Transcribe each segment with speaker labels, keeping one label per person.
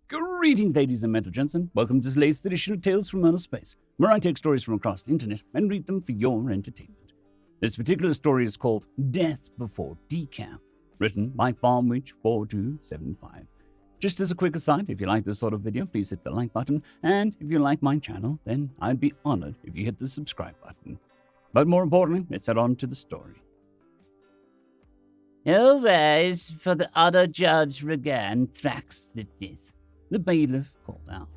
Speaker 1: Greetings, ladies and gentlemen. Welcome to this latest edition of Tales from Outer Space, where I take stories from across the internet and read them for your entertainment. This particular story is called Death Before DECAF, written by FarmWitch4275. Just as a quick aside, if you like this sort of video, please hit the like button, and if you like my channel, then I'd be honored if you hit the subscribe button. But more importantly, let's head on to the story.
Speaker 2: All rise for the Honor Judge Regan Thrax the Fifth,
Speaker 1: the bailiff called out.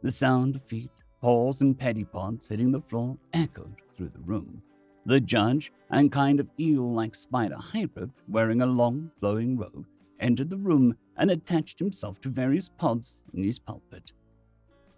Speaker 1: The sound of feet, paws, and pettipods hitting the floor echoed through the room. The judge, a kind of eel-like spider hybrid wearing a long, flowing robe, entered the room and attached himself to various pods in his pulpit.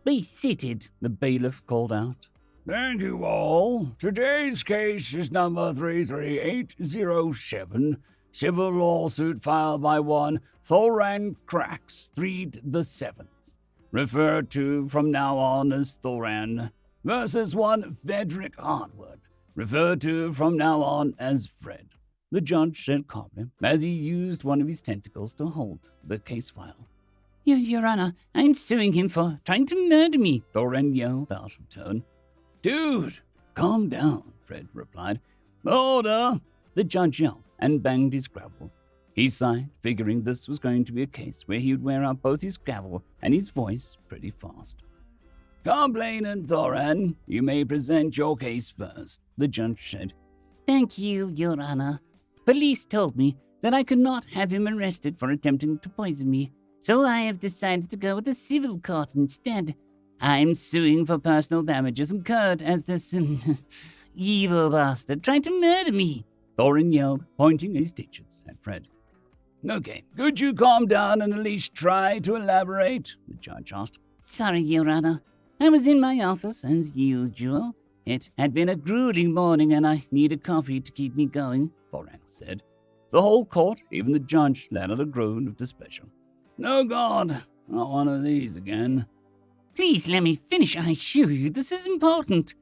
Speaker 2: "Be seated,"
Speaker 1: the bailiff called out.
Speaker 3: "Thank you all. Today's case is number 33807, civil lawsuit filed by one Thoran Crax Threed the Seventh, referred to from now on as Thoran, versus one Frederick Hardwood, referred to from now on as Fred," the judge said calmly as he used one of his tentacles to hold the case file.
Speaker 2: Your Honor, I'm suing him for trying to murder me,"
Speaker 1: Thoran yelled out of turn. "Dude, calm down," Fred replied. "Order," the judge yelled and banged his gavel. He sighed, figuring this was going to be a case where he would wear out both his gavel and his voice pretty fast. "Complainant Thoran, you may present your case first," the judge said.
Speaker 2: "Thank you, Your Honor. Police told me that I could not have him arrested for attempting to poison me, so I have decided to go with the civil court instead. I'm suing for personal damages incurred as this evil bastard tried to murder me,"
Speaker 1: Thoran yelled, pointing his digits at Fred. "Okay, could you calm down and at least try to elaborate?" the judge asked.
Speaker 2: "Sorry, Your Honor. I was in my office as usual. It had been a grueling morning and I needed coffee to keep me going,"
Speaker 1: Thoran said. The whole court, even the judge, let out a groan of displeasure. "Oh God, not one of these again."
Speaker 2: "Please let me finish, I assure you, this is important.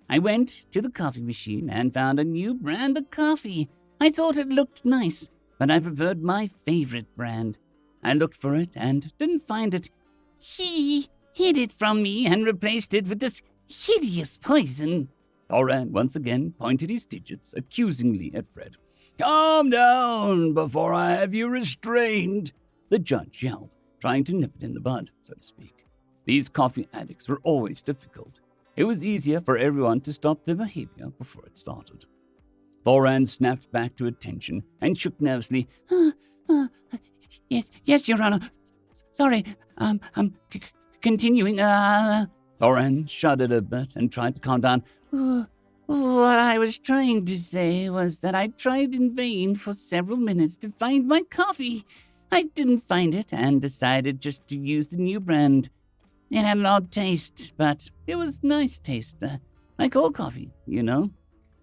Speaker 2: I went to the coffee machine and found a new brand of coffee. I thought it looked nice, but I preferred my favorite brand. I looked for it and didn't find it. He hid it from me and replaced it with this hideous poison."
Speaker 1: Thoran once again pointed his digits accusingly at Fred. "Calm down before I have you restrained," the judge yelled, trying to nip it in the bud, so to speak. These coffee addicts were always difficult. It was easier for everyone to stop their behavior before it started. Thoran snapped back to attention and shook nervously.
Speaker 2: Yes, Your Honor. Sorry, I'm continuing.
Speaker 1: Thoran shuddered a bit and tried to calm down.
Speaker 2: What I was trying to say was that I tried in vain for several minutes to find my coffee. I didn't find it and decided just to use the new brand. It had an odd taste, but it was nice taste. Like all coffee, you know.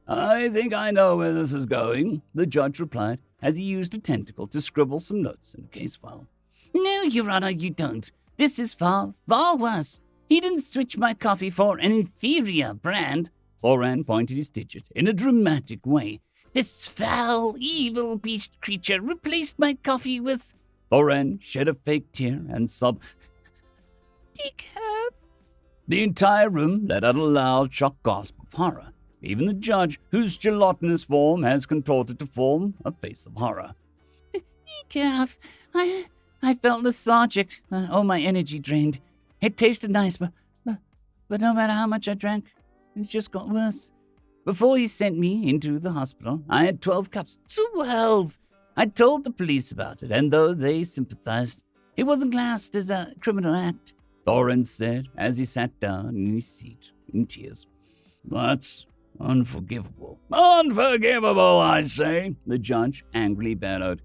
Speaker 1: "I think I know where this is going," the judge replied as he used a tentacle to scribble some notes in a case file.
Speaker 2: "No, Your Honor, you don't. This is far worse. He didn't switch my coffee for an inferior brand."
Speaker 1: Thoran pointed his digit in a dramatic way.
Speaker 2: "This foul, evil beast creature replaced my coffee with..."
Speaker 1: Thoran shed a fake tear and sobbed.
Speaker 2: "DECAF."
Speaker 1: The entire room let out a loud, shocked gasp of horror. Even the judge, whose gelatinous form has contorted to form a face of horror.
Speaker 2: "DECAF. I felt lethargic, all my energy drained. It tasted nice, but no matter how much I drank, it just got worse. Before he sent me into the hospital, I had 12 cups. 12! I told the police about it, and though they sympathized, it wasn't classed as a criminal act,"
Speaker 1: Thoran said as he sat down in his seat in tears. "That's unforgivable." "Unforgivable, I say," the judge angrily bellowed.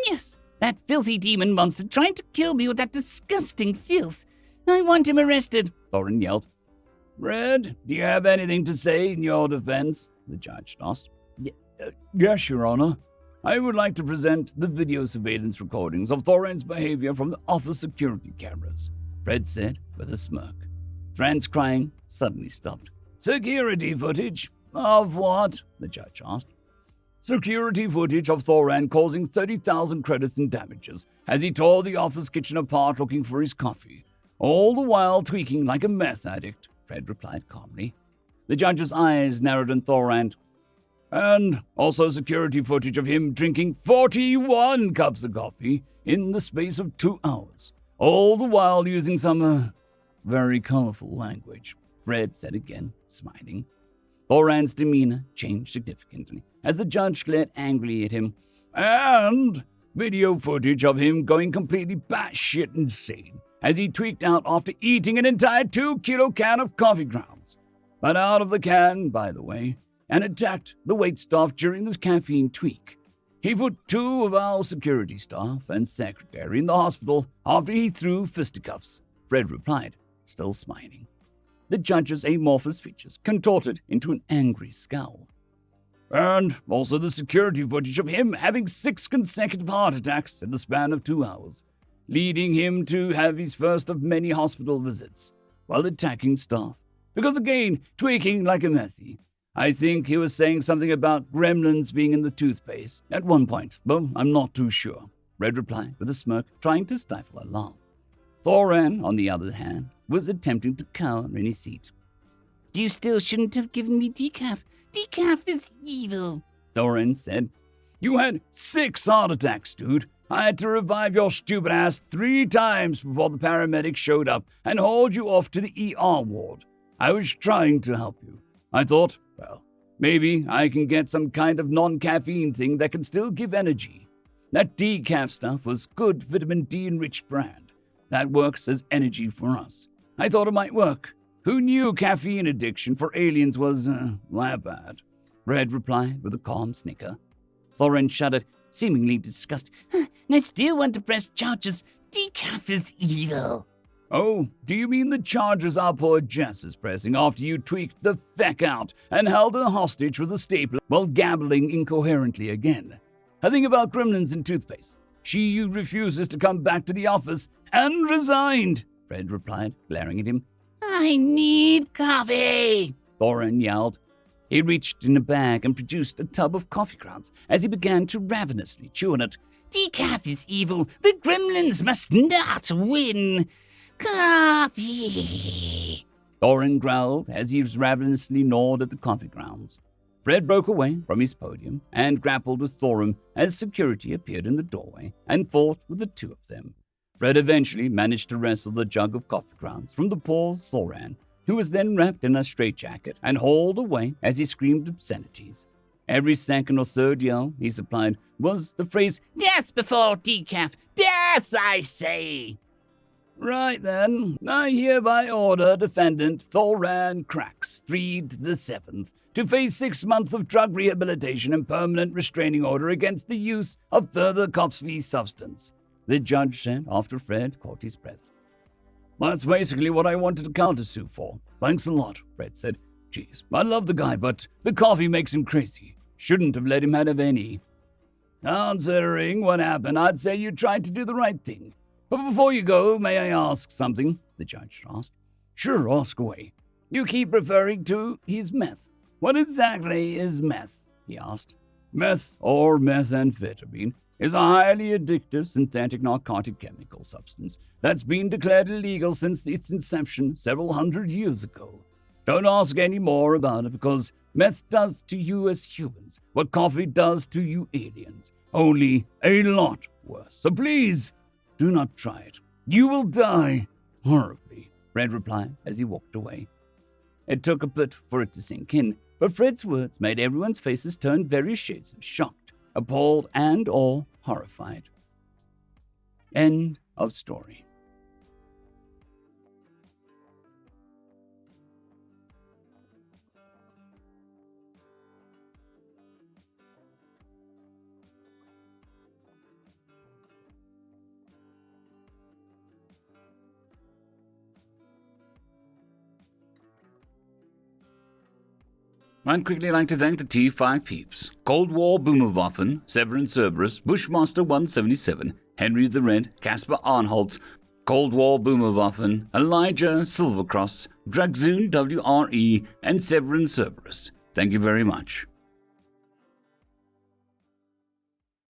Speaker 2: "Yes, that filthy demon monster tried to kill me with that disgusting filth. I want him arrested,"
Speaker 1: Thoran yelled. "Fred, do you have anything to say in your defense?" the judge asked. Yes, Your Honor. I would like to present the video surveillance recordings of Thoran's behavior from the office security cameras," Fred said with a smirk. Thran's crying suddenly stopped. "Security footage? Of what?" the judge asked.
Speaker 3: security footage of Thoran causing 30,000 credits in damages as he tore the office kitchen apart looking for his coffee, all the while tweaking like a meth addict, Fred replied calmly. The judge's eyes narrowed on Thoran. And also security footage of him drinking 41 cups of coffee in the space of 2 hours, all the while using some very colorful language, Fred said again, smiling. Thoran's demeanor changed significantly as the judge glared angrily at him. And video footage of him going completely batshit insane as he tweaked out after eating an entire 2-kilo can of coffee grounds. But out of the can, by the way, and attacked the waitstaff during this caffeine tweak. He put 2 of our security staff and secretary in the hospital after he threw fisticuffs, Fred replied, still smiling. The judge's amorphous features contorted into an angry scowl. And also the security footage of him having 6 consecutive heart attacks in the span of 2 hours, leading him to have his first of many hospital visits, while attacking staff. Because again, tweaking like a methy. I think he was saying something about gremlins being in the toothpaste at one point, but I'm not too sure, Red replied with a smirk, trying to stifle a laugh. Thoran, on the other hand, was attempting to cower in his seat.
Speaker 2: You still shouldn't have given me decaf. Decaf is evil,
Speaker 3: Thoran said. You had 6 heart attacks, dude. I had to revive your stupid ass 3 times before the paramedics showed up and hauled you off to the ER ward. I was trying to help you. I thought, well, maybe I can get some kind of non-caffeine thing that can still give energy. That DECAF stuff was good vitamin D-enriched brand. That works as energy for us. I thought it might work. Who knew caffeine addiction for aliens was, that bad? Red replied with a calm snicker. Thoran shuddered, seemingly disgusted.
Speaker 2: I still want to press charges. Decaf is evil.
Speaker 3: Oh, do you mean the charges our poor Jess is pressing after you tweaked the feck out and held her hostage with a stapler while gabbling incoherently again? A thing about gremlins and toothpaste. She refuses to come back to the office and resigned, Fred replied, glaring at him.
Speaker 2: I need coffee,
Speaker 3: Thoran yelled. He reached in a bag and produced a tub of coffee grounds as he began to ravenously chew on it.
Speaker 2: Decaf is evil. The gremlins must not win. Coffee,
Speaker 3: Thoran growled as he ravenously gnawed at the coffee grounds. Fred broke away from his podium and grappled with Thoran as security appeared in the doorway and fought with the 2 of them. Fred eventually managed to wrestle the jug of coffee grounds from the poor Thoran, who was then wrapped in a straitjacket and hauled away as he screamed obscenities. Every second or third yell he supplied was the phrase,
Speaker 2: Death before decaf! Death, I say!
Speaker 3: Right then, I hereby order defendant Thoran Cracks, 3rd the 7th, to face 6 months of drug rehabilitation and permanent restraining order against the use of further Cops v. substance, the judge said after Fred caught his breath. That's basically what I wanted to countersue for. Thanks a lot, Fred said. Geez, I love the guy, but the coffee makes him crazy. Shouldn't have let him have any. Considering what happened, I'd say you tried to do the right thing. But before you go, may I ask something? The judge asked. Sure, ask away. You keep referring to his meth. What exactly is meth? He asked. Meth, or methamphetamine, is a highly addictive synthetic narcotic chemical substance that's been declared illegal since its inception several hundred years ago. Don't ask any more about it because meth does to you as humans what coffee does to you aliens, only a lot worse. So please, do not try it. You will die horribly, Fred replied as he walked away. It took a bit for it to sink in, but Fred's words made everyone's faces turn various shades of shocked, appalled, and or horrified. End of story. I'd quickly like to thank the T5 peeps: Cold War Boomerwaffen, Severin Cerberus, Bushmaster 177, Henry the Red, Caspar Arnholtz, Cold War Boomerwaffen, Elijah Silvercross, Dragzoon WRE, and Severin Cerberus. Thank you very much.